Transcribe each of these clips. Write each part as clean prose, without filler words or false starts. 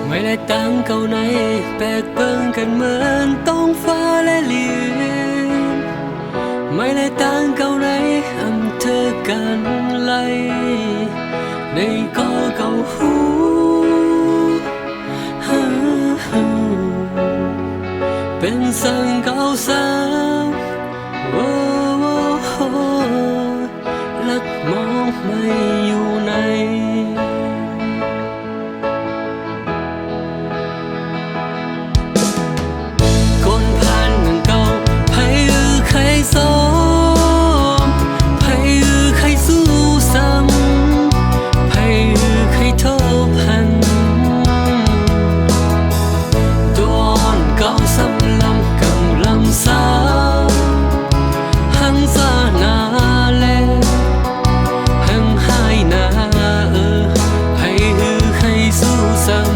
ไม่ได้ตั้งเก่าในแปดเบิ่งกันเหมือนต้องฟ้าและเหลี่ยมไม่ได้ตั้งเก่าในอำเธอกันไล่ในก็เก่าหูเป็นสังเก่าสามโอ้โหลักมองไม่อยู่ในคนผ่านเมืองเก่าไผใครซ้อมไผใครสู้ซ้ำไผใครโทษพันตัวอ่อนเก่าซ้ำลำกำลังสาวหังซาหนาแลหังหายหนาไผใครสู้ซ้ำ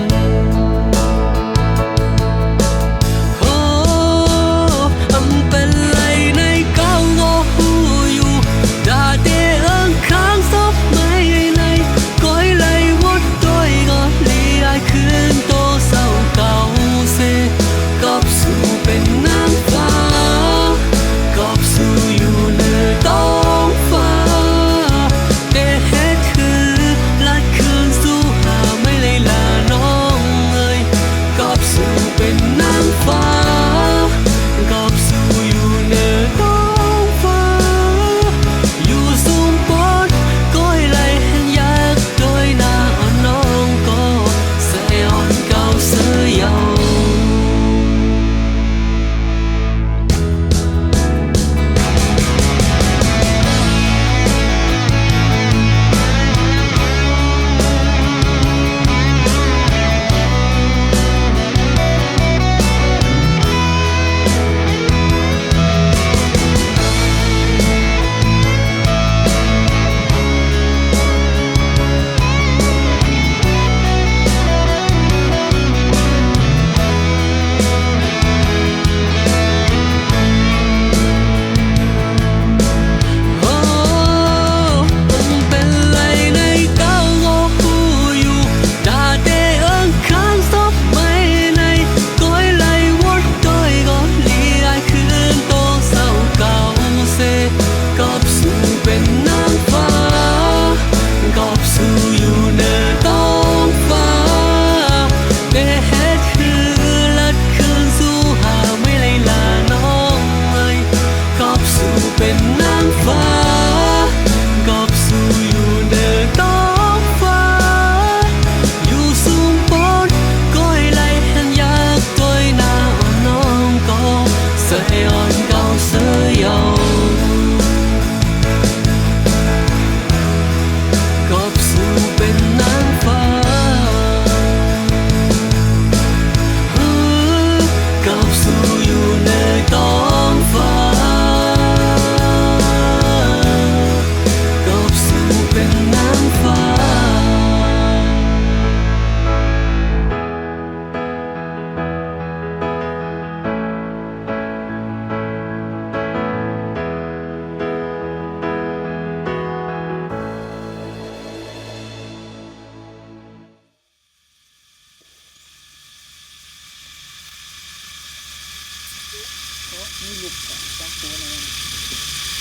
นี่ลุกจ้าตัวอะไร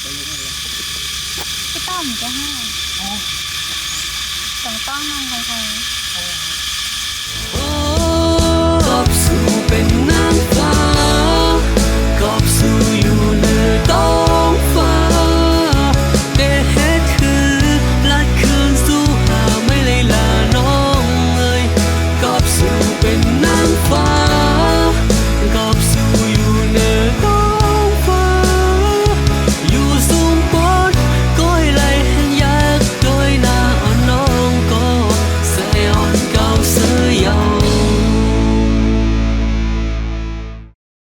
ไปลุกอะไรพี่ต้อมจะให้ต้องต้องนอนใคร